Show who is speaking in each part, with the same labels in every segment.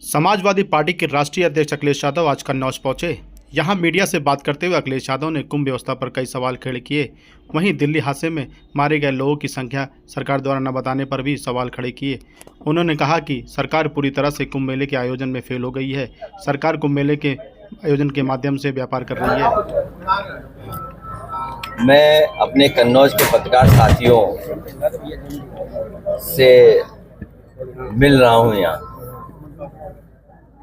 Speaker 1: Samajwadi party के राष्ट्रीय अध्यक्ष अखिलेश यादव आज कन्नौज पहुंचे। यहां मीडिया से बात करते हुए अखिलेश यादव ने कुंभ व्यवस्था पर कई सवाल खड़े किए। वहीं दिल्ली हादसे में मारे गए लोगों की संख्या सरकार द्वारा न बताने पर भी सवाल खड़े किए। उन्होंने कहा कि सरकार पूरी तरह से कुंभ मेले के आयोजन में फेल हो गई है। सरकार कुंभ मेले के आयोजन के माध्यम से व्यापार कर रही है।
Speaker 2: मैं अपने कन्नौज के पत्रकार साथियों से मिल रहा हूं यहाँ,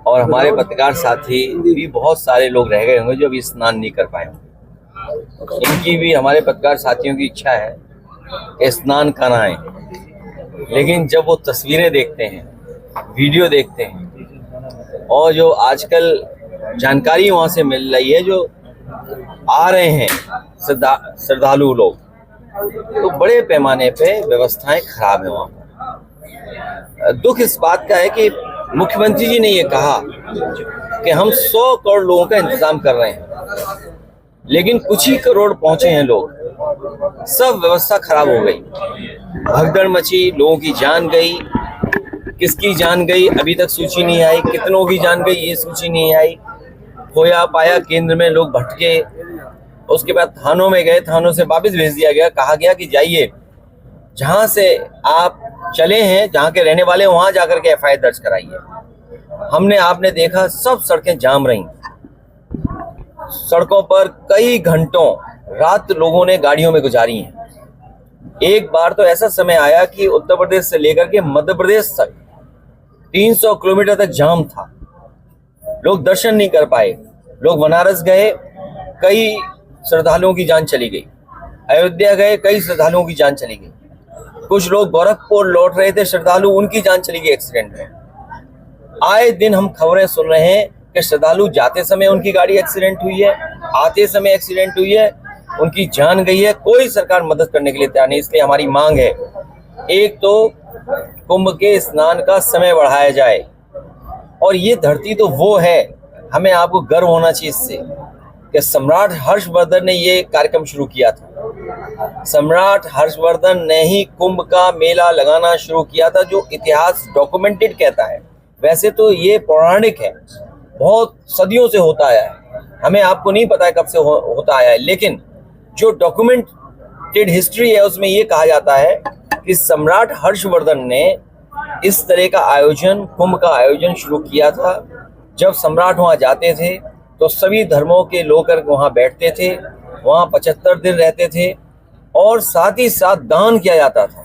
Speaker 2: और हमारे पत्रकार साथी भी बहुत सारे लोग रह गए होंगे जो अभी स्नान नहीं कर पाए होंगे। इनकी भी, हमारे पत्रकार साथियों की इच्छा है कि स्नान कराएं, लेकिन जब वो तस्वीरें देखते हैं, वीडियो देखते हैं और जो आजकल जानकारी वहाँ से मिल रही है, जो आ रहे हैं श्रद्धालु लोग, तो बड़े पैमाने पे व्यवस्थाएं खराब है वहाँ पर। दुख इस बात का है कि मुख्यमंत्री जी ने ये कहा कि हम 100 करोड़ लोगों का इंतजाम कर रहे हैं, लेकिन कुछ ही करोड़ पहुंचे हैं लोग, सब व्यवस्था खराब हो गई, भगदड़ मची, लोगों की जान गई। किसकी जान गई अभी तक सूची नहीं आई, कितनों की जान गई ये सूची नहीं आई। खोया पाया केंद्र में लोग भटके, उसके बाद थानों में गए, थानों से वापस भेज दिया गया, कहा गया कि जाइए जहां से आप चले हैं, जहां के रहने वाले वहां जाकर के एफआईआर दर्ज कराइए। हमने आपने देखा सब सड़कें जाम रही, सड़कों पर कई घंटों रात लोगों ने गाड़ियों में गुजारी हैं। एक बार तो ऐसा समय आया कि उत्तर प्रदेश से लेकर के मध्य प्रदेश तक 300 किलोमीटर तक जाम था, लोग दर्शन नहीं कर पाए। लोग बनारस गए, कई श्रद्धालुओं की जान चली गई। अयोध्या गए, कई श्रद्धालुओं की जान चली गई। कुछ लोग गोरखपुर लौट रहे थे श्रद्धालु, उनकी जान चली गई एक्सीडेंट में। आए दिन हम खबरें सुन रहे हैं कि श्रद्धालु जाते समय उनकी गाड़ी एक्सीडेंट हुई है, आते समय एक्सीडेंट हुई है, उनकी जान गई है। कोई सरकार मदद करने के लिए तैयार नहीं। इसलिए हमारी मांग है, एक तो कुंभ के स्नान का समय बढ़ाया जाए, और ये धरती तो वो है, हमें आपको गर्व होना चाहिए इससे कि सम्राट हर्षवर्धन ने ये कार्यक्रम शुरू किया था। सम्राट हर्षवर्धन ने ही कुंभ का मेला लगाना शुरू किया था, जो इतिहास डॉक्यूमेंटेड कहता है। वैसे तो ये पौराणिक है, बहुत सदियों से होता आया है, हमें आपको नहीं पता है कब से होता आया है, लेकिन जो डॉक्यूमेंटेड हिस्ट्री है उसमें ये कहा जाता है कि सम्राट हर्षवर्धन ने इस तरह का आयोजन, कुंभ का आयोजन शुरू किया था। जब सम्राट वहाँ जाते थे तो सभी धर्मों के लोग वहाँ बैठते थे, वहाँ 75 दिन रहते थे, और साथ ही साथ दान किया जाता था,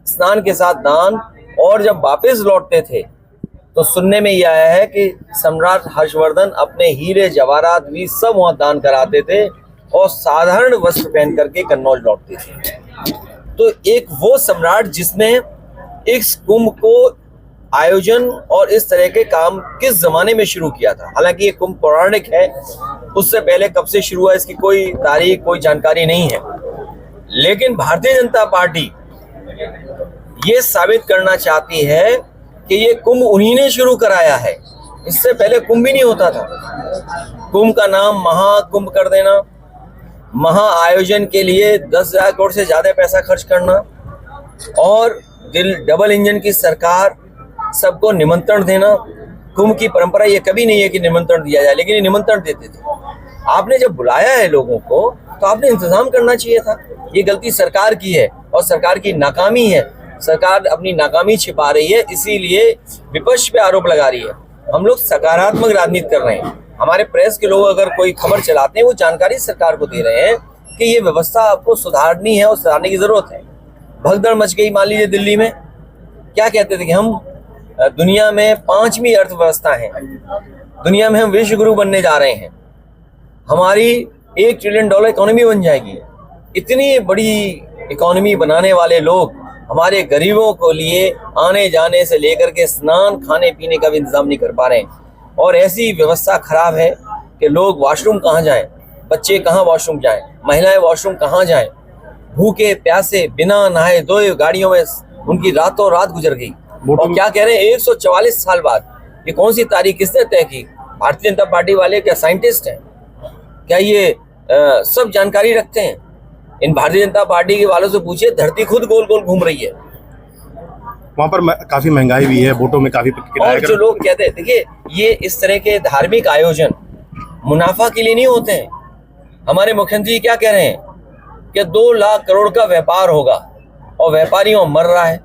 Speaker 2: स्नान के साथ दान। और जब वापस लौटते थे तो सुनने में ये आया है कि सम्राट हर्षवर्धन अपने हीरे जवाहरात भी सब वहाँ दान कराते थे और साधारण वस्त्र पहन करके कन्नौज लौटते थे। तो एक वो सम्राट जिसने इस कुंभ को आयोजन और इस तरह के काम किस जमाने में शुरू किया था। हालांकि ये कुंभ पौराणिक है, उससे पहले कब से शुरू हुआ इसकी कोई तारीख, कोई जानकारी नहीं है। लेकिन भारतीय जनता पार्टी ये साबित करना चाहती है कि ये कुंभ उन्हीं ने शुरू कराया है, इससे पहले कुंभ भी नहीं होता था। कुंभ का नाम महाकुंभ कर देना, महा आयोजन के लिए 10,000 करोड़ से ज्यादा पैसा खर्च करना, और डबल इंजन की सरकार, सबको निमंत्रण देना। कुंभ की परंपरा ये कभी नहीं है कि निमंत्रण दिया जाए, लेकिन ये निमंत्रण देते थे। आपने जब बुलाया है लोगों को तो आपने इंतजाम करना चाहिए था। ये गलती सरकार की है और सरकार की नाकामी है। सरकार अपनी नाकामी छिपा रही है, इसीलिए विपक्ष पे आरोप लगा रही है। हम लोग सकारात्मक राजनीति कर रहे हैं। हमारे प्रेस के लोग अगर कोई खबर चलाते हैं, वो जानकारी सरकार को दे रहे हैं कि ये व्यवस्था आपको सुधारनी है और सुधारने की जरूरत है। भगदड़ मच गई, मान लीजिए दिल्ली में, क्या कहते थे कि हम दुनिया में 5वीं अर्थव्यवस्था है, दुनिया में हम विश्व गुरु बनने जा रहे हैं, हमारी $1 ट्रिलियन इकोनॉमी बन जाएगी। इतनी बड़ी इकोनॉमी बनाने वाले लोग हमारे गरीबों को लिए आने जाने से लेकर के स्नान, खाने पीने का भी इंतजाम नहीं कर पा रहे हैं। और ऐसी व्यवस्था खराब है कि लोग वॉशरूम कहाँ जाएं, बच्चे कहाँ वॉशरूम जाएं, महिलाएं वॉशरूम कहाँ जाएं, भूखे प्यासे बिना नहाए धोए गाड़ियों में उनकी रातों रात गुजर गई। और क्या कह रहे हैं, 144 साल बाद, ये कौन सी तारीख किसने तय की? भारतीय जनता पार्टी वाले क्या साइंटिस्ट हैं? क्या ये सब जानकारी रखते हैं? इन भारतीय जनता पार्टी के वालों से पूछिए, धरती खुद गोल गोल घूम रही है।
Speaker 3: वहाँ पर काफी महंगाई भी है, बोटों में काफी किराया
Speaker 2: और जो लोग कहते हैं, देखिए ये इस तरह के धार्मिक आयोजन मुनाफा के लिए नहीं होते हैं। हमारे मुख्यमंत्री जी क्या कह रहे हैं कि 2 लाख करोड़ का व्यापार होगा और व्यापारियों मर रहा है,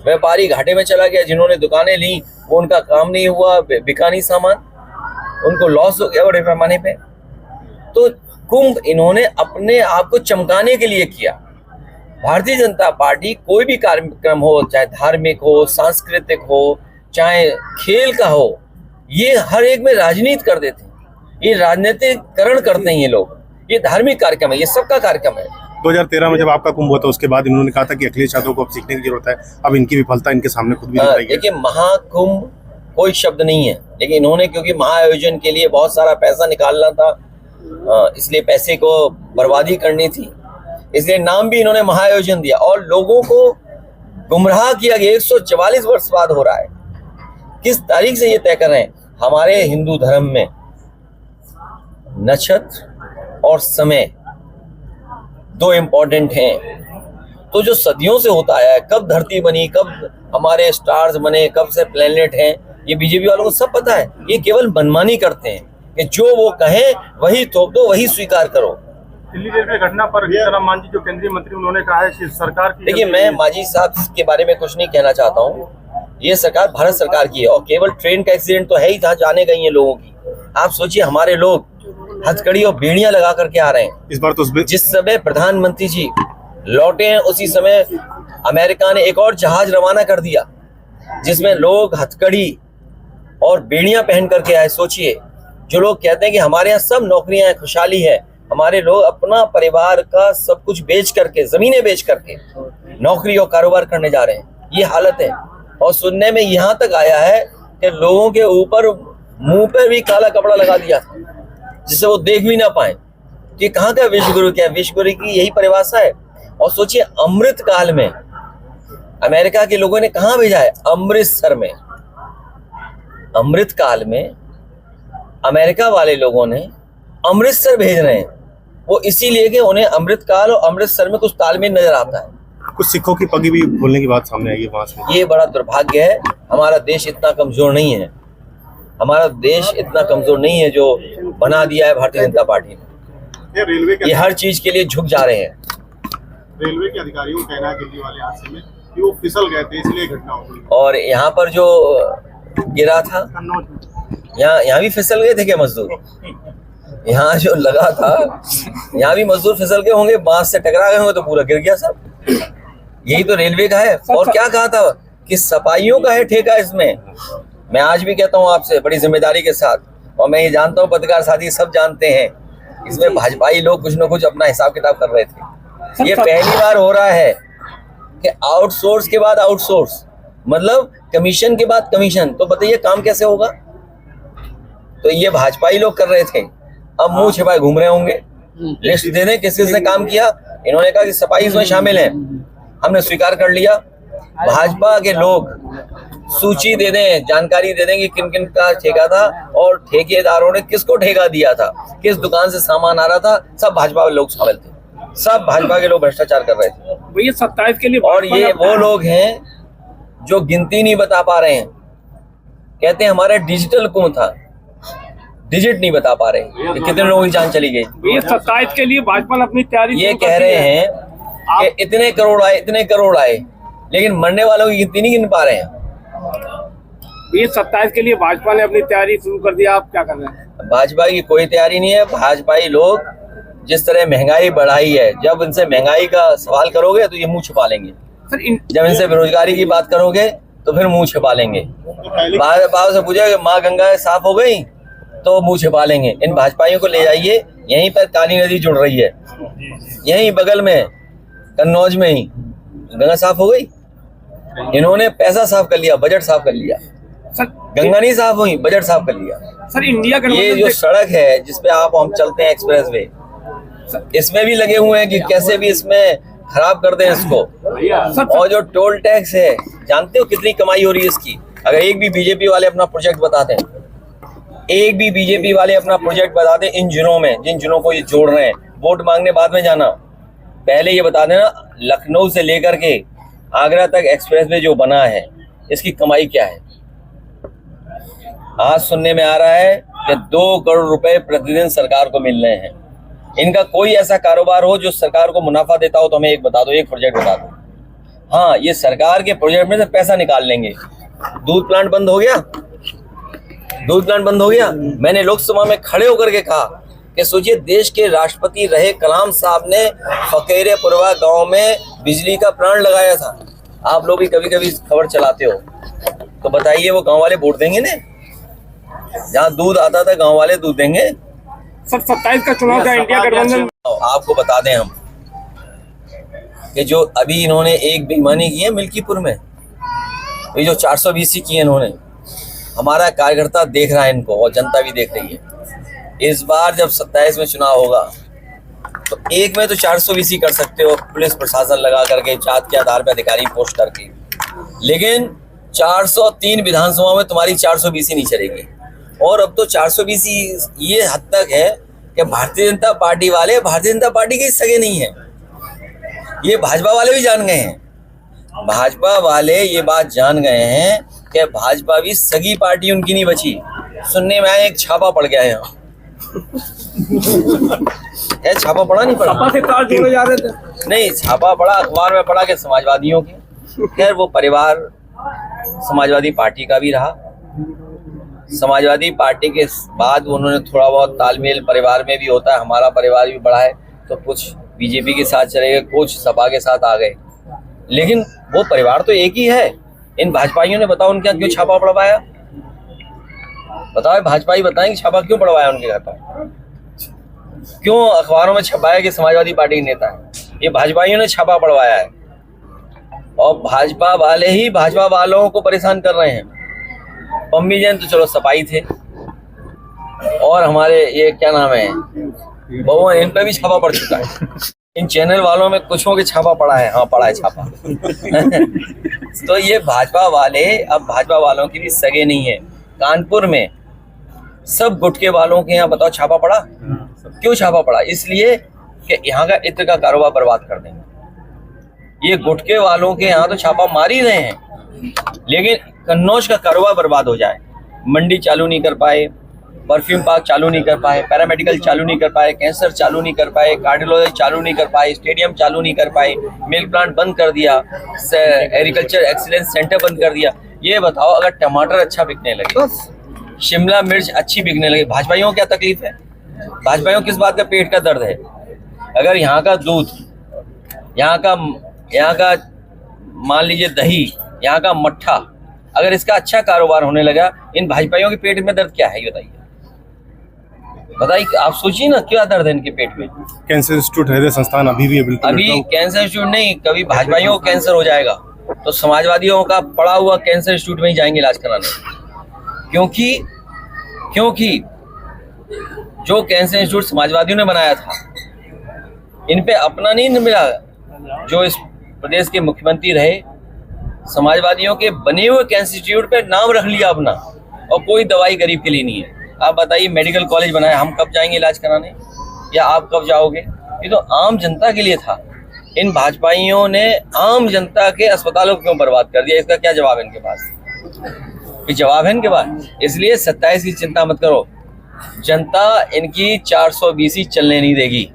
Speaker 2: व्यापारी घाटे में चला गया। जिन्होंने दुकानें ली वो उनका काम नहीं हुआ, बिका नहीं सामान, उनको लॉस हो गया बड़े पैमाने पे। तो कुंभ इन्होंने अपने आप को चमकाने के लिए किया। भारतीय जनता पार्टी कोई भी कार्यक्रम हो, चाहे धार्मिक हो, सांस्कृतिक हो, चाहे खेल का हो, ये हर एक में राजनीति कर देते हैं। ये राजनीतिकरण करते हैं ये लोग। ये धार्मिक कार्यक्रम है, ये सबका कार्यक्रम है।
Speaker 3: 2013 में जब आपका कुंभ हुआ था उसके बाद इन्होंने कहा था कि अखिलेश यादव को अब सीखने की जरूरत है। अब इनकी विफलता इनके सामने खुद भी दिख रही है।
Speaker 2: देखिए महाकुंभ कोई शब्द नहीं है, लेकिन इन्होंने क्योंकि महाआयोजन के लिए बहुत सारा पैसा निकालना था, इसलिए पैसे को बर्बादी करनी थी, इसलिए नाम भी इन्होंने महाआयोजन दिया और लोगों को गुमराह किया गया। 144 वर्ष बाद हो रहा है। किस तारीख से ये तय कर रहे हैं? हमारे हिंदू धर्म में नक्षत्र और समय 2 इम्पोर्टेंट हैं। तो जो सदियों से होता आया है, कब धरती बनी, कब हमारे स्टार्स बने, कब से प्लेनेट हैं, ये बीजेपी वालों को सब पता है। ये केवल मनमानी करते हैं कि जो वो कहें वही थोप दो, वही स्वीकार करो।
Speaker 4: दिल्ली रेलवे घटना पर जीतन मांझी जो केंद्रीय मंत्री, उन्होंने कहा है कि सरकार की,
Speaker 2: देखिए मैं मांझी साहब के बारे में कुछ नहीं कहना चाहता हूँ। ये सरकार भारत सरकार की है और केवल ट्रेन का एक्सीडेंट तो है ही जहाँ जाने गई है लोगों की। आप सोचिए हमारे लोग हथकड़ी और बेड़ियां लगा करके आ रहे हैं।
Speaker 3: इस बार तो
Speaker 2: जिस समय प्रधानमंत्री जी लौटे हैं उसी समय अमेरिका ने एक और जहाज रवाना कर दिया जिसमें लोग हथकड़ी और बेड़ियां पहन करके आए। सोचिए, जो लोग कहते हैं कि हमारे यहाँ सब नौकरियां हैं, खुशहाली है, हमारे लोग अपना परिवार का सब कुछ बेच करके, जमीनें बेच करके नौकरी और कारोबार करने जा रहे हैं। ये हालत है। और सुनने में यहाँ तक आया है कि लोगों के ऊपर मुंह पर भी काला कपड़ा लगा दिया जिससे वो देख भी ना पाए कि कहाँ का विश्वगुरु क्या है। विश्वगुरु की यही परिभाषा है। और सोचिए अमृत काल में अमेरिका के लोगों ने कहाँ भेजा है? अमृतसर में। अमृत काल में अमेरिका वाले लोगों ने अमृतसर भेज रहे हैं, वो इसीलिए कि उन्हें अमृत काल और अमृतसर में कुछ तालमेल नजर आता है।
Speaker 3: कुछ सिखों की पगी भी बोलने की बात सामने आई है वहां से।
Speaker 2: ये बड़ा दुर्भाग्य है। हमारा देश इतना कमजोर नहीं है, हमारा देश इतना कमजोर नहीं है जो बना दिया है भारतीय जनता पार्टी ने। ये हर चीज के लिए झुक जा रहे हैं।
Speaker 4: रेलवे के अधिकारियों का कहना है दिल्ली वाले हादसे में कि वो फिसल गए थे, इसलिए घटना हो गई।
Speaker 2: और यहाँ पर जो गिरा था, यहाँ भी फिसल गए थे क्या मजदूर? यहाँ जो लगा था यहाँ भी मजदूर फिसल गए होंगे, बांस से टकरा गए होंगे तो पूरा गिर गया सब। यही तो रेलवे का है। और क्या कहा था कि सफाइयों का है ठेका इसमें। मैं आज भी कहता हूँ आपसे बड़ी जिम्मेदारी के साथ, और मैं ये जानता हूँ पत्रकार साथी सब जानते हैं, इसमें भाजपाई लोग कुछ न कुछ अपना हिसाब किताब कर रहे थे। ये पहली बार हो रहा है कि आउटसोर्स के बाद आउटसोर्स, मतलब कमीशन के बाद कमीशन। तो बताइए काम कैसे होगा? तो ये भाजपाई लोग कर रहे थे, अब मुंह छिपाए घूम रहे होंगे। लिस्ट दे दें किस किसने काम किया। इन्होंने कहा कि सफाई इसमें शामिल है, हमने स्वीकार कर लिया। भाजपा के लोग सूची दे दें, जानकारी दे दें कि किन किन का ठेका था और ठेकेदारों ने किसको ठेका दिया था, किस दुकान से सामान आ रहा था। सब भाजपा के लोग शामिल थे, सब भाजपा के लोग भ्रष्टाचार कर रहे थे।
Speaker 4: भैया 27 के लिए,
Speaker 2: और ये वो लोग हैं जो गिनती नहीं बता पा रहे हैं। कहते हैं हमारा डिजिटल कुंभ था, डिजिट नहीं बता पा रहे कि कितने लोगों की जान चली गई।
Speaker 4: भैया 27 के लिए भाजपा ने अपनी तैयारी
Speaker 2: ये कह रहे हैं कि इतने करोड़ आए, इतने करोड़ आए, लेकिन मरने वालों की गिनती नहीं गिन पा रहे हैं।
Speaker 4: ये 27 के लिए भाजपा ने अपनी तैयारी शुरू कर दिया, आप क्या कर रहे हैं?
Speaker 2: भाजपा की कोई तैयारी नहीं है। भाजपाई लोग जिस तरह महंगाई बढ़ाई है, जब इनसे महंगाई का सवाल करोगे तो ये मुंह छुपा लेंगे। जब इनसे बेरोजगारी की बात करोगे तो फिर मुंह छुपा लेंगे। बाबा से पूछे माँ गंगा साफ हो गई तो मुंह छिपा लेंगे। इन भाजपाइयों को ले जाइए, यहीं पर काली नदी जुड़ रही है, यहीं बगल में कन्नौज में ही गंगा साफ हो गई। इन्होंने पैसा साफ कर लिया, बजट साफ कर लिया। गंगा नहीं साफ हुई, बजट साफ कर लिया।
Speaker 4: सर इंडिया का
Speaker 2: ये जो सड़क है जिसपे आप हम चलते हैं एक्सप्रेस वे, इसमें भी लगे हुए हैं कि कैसे भी इसमें खराब कर दें इसको। और जो टोल टैक्स है, जानते हो कितनी कमाई हो रही है इसकी? अगर एक भी बीजेपी वाले अपना प्रोजेक्ट बताते हैं, एक भी बीजेपी वाले अपना प्रोजेक्ट बता दें इन जिलों में, जिन जिलों को ये जोड़ रहे हैं, वोट मांगने बाद में जाना, पहले ये बता देना लखनऊ से लेकर के आगरा तक एक्सप्रेसवे जो बना है इसकी कमाई क्या है? आज सुनने में आ रहा है कि 2 करोड़ रुपए प्रतिदिन सरकार को मिल रहे हैं। इनका कोई ऐसा कारोबार हो जो सरकार को मुनाफा देता हो तो हमें एक बता दो, एक प्रोजेक्ट बता दो। हाँ, ये सरकार के प्रोजेक्ट में से पैसा निकाल लेंगे। दूध प्लांट बंद हो गया, दूध प्लांट बंद हो गया। मैंने लोकसभा में खड़े होकर के कहा कि सोचिए, देश के राष्ट्रपति रहे कलाम साहब ने फकीरेपुरवा गांव में बिजली का प्लांट लगाया था। आप लोग भी कभी कभी खबर चलाते हो, तो बताइए वो गांव वाले वोट देंगे ना? जहाँ दूध आता था गांव वाले दूध देंगे?
Speaker 5: सर 27 का चुनाव था, इंडिया गठबंधन।
Speaker 2: आपको बता दें हम कि जो अभी इन्होंने एक बेईमानी की है मिल्कीपुर में, ये जो 420 की है इन्होंने, हमारा कार्यकर्ता देख रहा है इनको और जनता भी देख रही है। इस बार जब 27 में चुनाव होगा तो एक में तो 420 कर सकते हो, पुलिस प्रशासन लगा करके, जात के आधार पर अधिकारी पोस्ट करके, लेकिन 403 विधानसभा में तुम्हारी 420 नहीं चलेगी। और अब तो 420 ये हद तक है कि भारतीय जनता पार्टी वाले भारतीय जनता पार्टी के सगे नहीं है। ये भाजपा वाले भी जान गए हैं, भाजपा वाले ये बात जान गए हैं कि भाजपा भी सगी पार्टी उनकी नहीं बची। सुनने में आया एक छापा पड़ गया है यहाँ। छापा पड़ा नहीं पड़ा?
Speaker 5: से तार जोड़े जा रहे थे।
Speaker 2: नहीं, छापा पड़ा, अखबार में पड़ा कि समाजवादियों के। खैर, वो परिवार समाजवादी पार्टी का भी रहा। समाजवादी पार्टी के बाद उन्होंने थोड़ा बहुत तालमेल परिवार में भी होता है, हमारा परिवार भी बड़ा है, तो कुछ बीजेपी के साथ चले गए, कुछ सपा के साथ आ गए, लेकिन वो परिवार तो एक ही है। इन भाजपाइयों ने बताओ उनके यहाँ क्यों छापा पड़वाया? बताओ, भाजपाई बताएं छापा क्यों पड़वाया उनके घर पर? क्यों अखबारों में छपाया कि समाजवादी पार्टी के नेता है? ये भाजपाइयों ने छापा पड़वाया है, और भाजपा वाले ही भाजपा वालों को परेशान कर रहे हैं। पम्मी जैन तो चलो सपाई थे, और हमारे ये क्या नाम है बहु, इन पे भी छापा पड़ चुका है। इन चैनल वालों में कुछों के छापा पड़ा है। हाँ, पड़ा है छापा। तो ये भाजपा वाले अब भाजपा वालों की भी सगे नहीं है। कानपुर में सब गुटके वालों के यहाँ बताओ छापा पड़ा? क्यों छापा पड़ा? इसलिए कि यहाँ का इत्र का कारोबार बर्बाद कर देंगे। ये गुटके वालों के यहाँ तो छापा मार ही रहे हैं, लेकिन कन्नौज का कारोबार बर्बाद हो जाए। मंडी चालू नहीं कर पाए, परफ्यूम पार्क चालू नहीं कर पाए, पैरामेडिकल चालू नहीं कर पाए, कैंसर चालू नहीं कर पाए, कार्डियोलॉजी चालू नहीं कर पाए, स्टेडियम चालू नहीं कर पाए, मिल्क प्लांट बंद कर दिया, एग्रीकल्चर एक्सीलेंस सेंटर बंद कर दिया। ये बताओ, अगर टमाटर अच्छा बिकने लगे, शिमला मिर्च अच्छी बिकने लगे, भाजपाइयों को क्या तकलीफ है? भाजपाइयों किस बात का पेट का दर्द है? अगर यहाँ का दूध, यहाँ का मान लीजिए दही, यहाँ का मट्ठा, अगर इसका अच्छा कारोबार होने लगा, इन भाजपाइयों के पेट में दर्द क्या है? ये बताइए, आप सोचिए ना, क्या दर्द है इनके पेट में?
Speaker 3: कैंसर इंस्टीट्यूट हृदय संस्थान अभी भी है,
Speaker 2: अभी कैंसर इंस्टीट्यूट नहीं, कभी भाजपाइयों को कैंसर हो जाएगा तो समाजवादियों का पड़ा हुआ कैंसर इंस्टीट्यूट में ही जाएंगे इलाज कराने। क्योंकि जो कैंसर इंस्टीट्यूट समाजवादियों ने बनाया था, इन पे अपना नहीं मिला। जो इस प्रदेश के मुख्यमंत्री रहे, समाजवादियों के बने हुए कैंसर इंस्टीट्यूट पे नाम रख लिया अपना, और कोई दवाई गरीब के लिए नहीं है। आप बताइए, मेडिकल कॉलेज बनाया, हम कब जाएंगे इलाज कराने, या आप कब जाओगे? ये तो आम जनता के लिए था। इन भाजपाइयों ने आम जनता के अस्पतालों को क्यों बर्बाद कर दिया? इसका क्या जवाब है इनके पास? कोई जवाब है इनके पास? इसलिए 27 की चिंता मत करो, जनता इनकी 420 चलने नहीं देगी।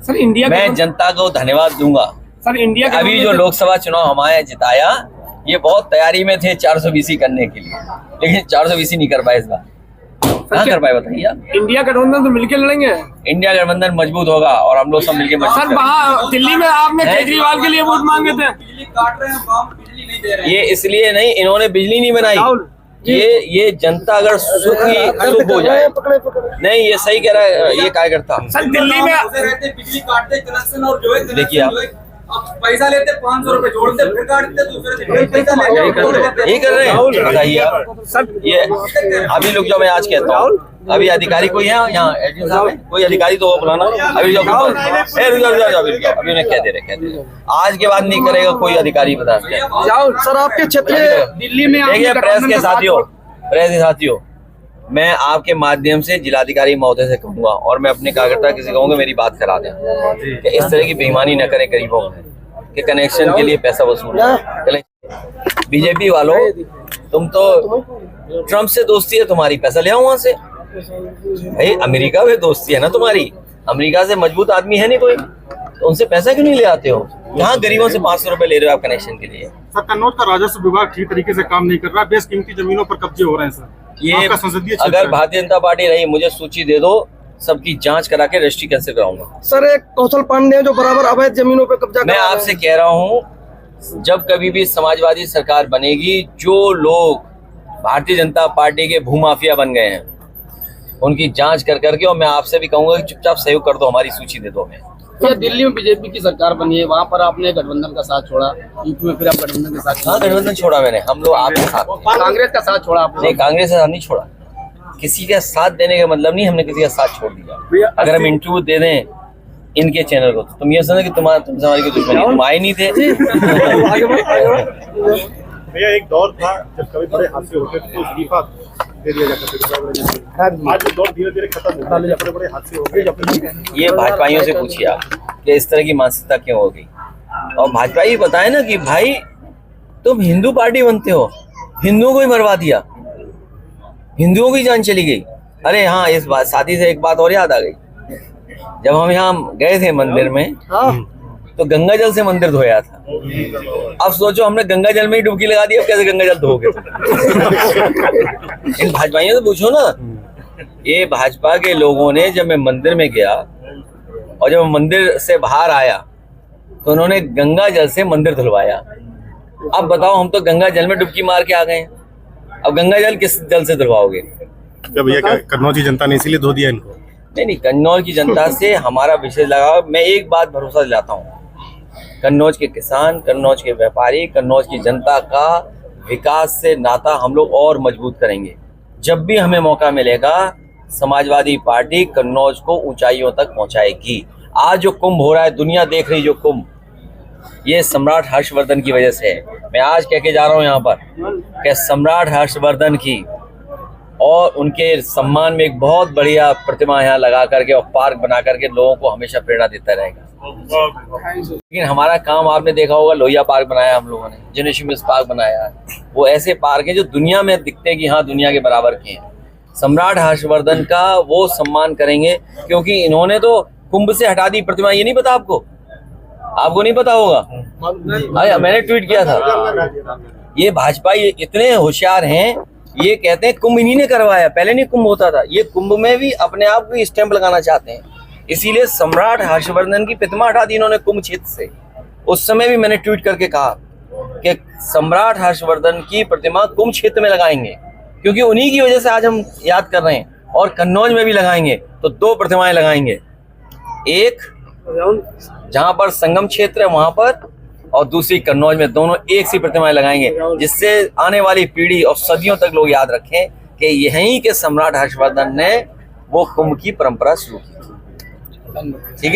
Speaker 5: सर इंडिया,
Speaker 2: मैं जनता को धन्यवाद दूंगा।
Speaker 5: सर इंडिया
Speaker 2: अभी जो लोकसभा चुनाव हमारे जिताया, ये बहुत तैयारी में थे 420 करने के लिए, लेकिन 420 नहीं कर पाए इस बार। कहाँ कर पाए बताइए?
Speaker 5: इंडिया गठबंधन तो मिलके लड़ेंगे।
Speaker 2: इंडिया गठबंधन मजबूत होगा और हम लोग सब मिलकर मजबूत
Speaker 5: सर वहाँ दिल्ली में आपने केजरीवाल के लिए वोट मांगे थे।
Speaker 6: बिजली काट रहे हैं, बिजली नहीं दे रहे हैं।
Speaker 2: ये इसलिए नहीं, इन्होंने बिजली नहीं बनाई। ये जनता अगर सुख हो जाए, नहीं ये सही कह रहा है ये कार्यकर्ता।
Speaker 5: सर दिल्ली में
Speaker 6: रहते बिजली काटते कनेक्शन, और जो है
Speaker 2: देखिए आप
Speaker 6: पैसा लेते 500 रुपए जोड़ते, फिर काटते, दूसरे दिन पैसा लेते।
Speaker 2: यही कर रहे हैं, बताइए आप। ये अभी लोग जो मैं आज कहता हूँ, अभी अधिकारी कोई है यहाँ एडमिन साहब है, कोई अधिकारी तो वो बुलाना। अभी अभी उन्हें कह दे रहे आज के बाद नहीं करेगा कोई अधिकारी बता।
Speaker 5: सर आपके क्षेत्र दिल्ली में
Speaker 2: देखिए, प्रेस के साथियों, मैं आपके माध्यम से जिलाधिकारी महोदय से कहूंगा, और मैं अपने कार्यकर्ता किसी कहूंगा मेरी बात करा दें कि इस तरह की बेईमानी न करें गरीबों में, कि कनेक्शन के लिए पैसा वसूल बीजेपी वालों, तुम तो ट्रम्प से दोस्ती है तुम्हारी, पैसा ले आओ वहां से। भाई अमेरिका में दोस्ती है ना तुम्हारी, अमेरिका से मजबूत आदमी है नहीं कोई, तो उनसे पैसा क्यों नहीं ले आते हो? यहाँ गरीबों से 500 रुपए ले रहे हो आप कनेक्शन के लिए।
Speaker 4: सर कन्नौज का राजस्व विभाग ठीक तरीके से काम नहीं कर रहा, बेशकीमती जमीनों पर कब्जे हो रहे हैं सर।
Speaker 2: ये
Speaker 4: आपका संसदीय क्षेत्र
Speaker 2: अगर
Speaker 4: है।
Speaker 2: भारतीय जनता पार्टी रही, मुझे सूची दे दो, सबकी जांच करा के रजिस्ट्री कैंसिल कराऊंगा।
Speaker 5: सर एक कौशल पांडे जो बराबर अवैध जमीनों पे कब्जा
Speaker 2: मैं आपसे कह रहा हूँ, जब कभी भी समाजवादी सरकार बनेगी, जो लोग भारतीय जनता पार्टी के भूमाफिया बन गए हैं उनकी जांच कर करके, और मैं आपसे भी कहूंगा कि चुपचाप सहयोग कर दो, हमारी सूची दे दो हमें।
Speaker 5: ये दिल्ली में बीजेपी की सरकार बनी है, वहाँ पर आपने गठबंधन का साथ छोड़ा, यूपी में फिर आप गठबंधन के साथ
Speaker 2: हाँ, गठबंधन छोड़ा मैंने, हम लोग आपके साथ।
Speaker 5: कांग्रेस का साथ छोड़ा आपने।
Speaker 2: नहीं, कांग्रेस का साथ नहीं छोड़ा। किसी का साथ देने का मतलब नहीं हमने किसी का साथ छोड़ दिया। अगर हम इंटरव्यू दे दें इनके चैनल को, तो तुम ये समझो कि तुमसे हमारी कोई दुश्मनी, तुम आए नहीं थे।
Speaker 4: भैया एक दौर था जब कभी बड़े हादसे होते थे तो इस्तीफा दे दिया जाता था, आज दौर धीरे धीरे खत्म हो रहा है, बड़े बड़े हादसे हो गए।
Speaker 2: ये भाजपाइयों से पूछिए आप कि इस तरह की मानसिकता क्यों हो गई। और भाजपाई बताए ना कि भाई तुम हिंदू पार्टी बनते हो, हिंदुओं को ही मरवा दिया, हिंदुओं की जान चली गई। अरे हाँ, इस बात साथी से एक बात और याद आ गई। जब हम यहाँ गए थे मंदिर में, तो गंगा जल से मंदिर धोया था। अब सोचो हमने गंगा जल में ही डुबकी लगा दी, अब कैसे गंगा जल धोगे? इन भाजपाइयों से पूछो ना। ये भाजपा के लोगों ने, जब मैं मंदिर में गया और जब मैं मंदिर से बाहर आया, तो उन्होंने गंगा जल से मंदिर धुलवाया। अब बताओ, हम तो गंगा जल में डुबकी मार के आ गए, अब गंगा जल किस जल से धुलवाओगे?
Speaker 3: क्या भैया, क्या कन्नौज की जनता ने इसीलिए धो दिया इनको?
Speaker 2: नहीं, कन्नौज की जनता से हमारा विशेष लगाव। मैं एक बात भरोसा दिलाता हूँ, कन्नौज के किसान, कन्नौज के व्यापारी, कन्नौज की जनता का विकास से नाता हम लोग और मजबूत करेंगे। जब भी हमें मौका मिलेगा, समाजवादी पार्टी कन्नौज को ऊंचाइयों तक पहुंचाएगी। आज जो कुंभ हो रहा है, दुनिया देख रही जो कुंभ, ये सम्राट हर्षवर्धन की वजह से है। मैं आज कह के जा रहा हूँ यहाँ पर कि सम्राट हर्षवर्धन की और उनके सम्मान में एक बहुत बढ़िया प्रतिमा यहाँ लगा करके और पार्क बना करके लोगों को हमेशा प्रेरणा देता रहेगा। लेकिन हमारा काम आपने देखा होगा, लोहिया पार्क बनाया हम लोगों ने, जेनेशियम पार्क बनाया। वो ऐसे पार्क है जो दुनिया में दिखते हैं कि हाँ दुनिया के बराबर के हैं। सम्राट हर्षवर्धन का वो सम्मान करेंगे, क्योंकि इन्होंने तो कुंभ से हटा दी प्रतिमा। ये नहीं पता आपको? आपको नहीं पता होगा? अरे मैंने ट्वीट किया था। ये भाजपा इतने होशियार हैं, ये कहते हैं कुंभ इन्हीं ने करवाया, पहले नहीं कुंभ होता था। ये कुंभ में भी अपने आप को स्टैंप लगाना चाहते हैं, इसीलिए सम्राट हर्षवर्धन की प्रतिमा हटा दी इन्होंने कुंभ क्षेत्र से। उस समय भी मैंने ट्वीट करके कहा कि सम्राट हर्षवर्धन की प्रतिमा कुंभ क्षेत्र में लगाएंगे, क्योंकि उन्हीं की वजह से आज हम याद कर रहे हैं। और कन्नौज में भी लगाएंगे तो 2 प्रतिमाएं लगाएंगे, एक जहां पर संगम क्षेत्र है वहां पर, और दूसरी कन्नौज में। दोनों एक सी प्रतिमाएं लगाएंगे, जिससे आने वाली पीढ़ी और सदियों तक लोग याद रखें कि यहीं के सम्राट हर्षवर्धन ने वो कुंभ की परंपरा शुरू की। ठीक है।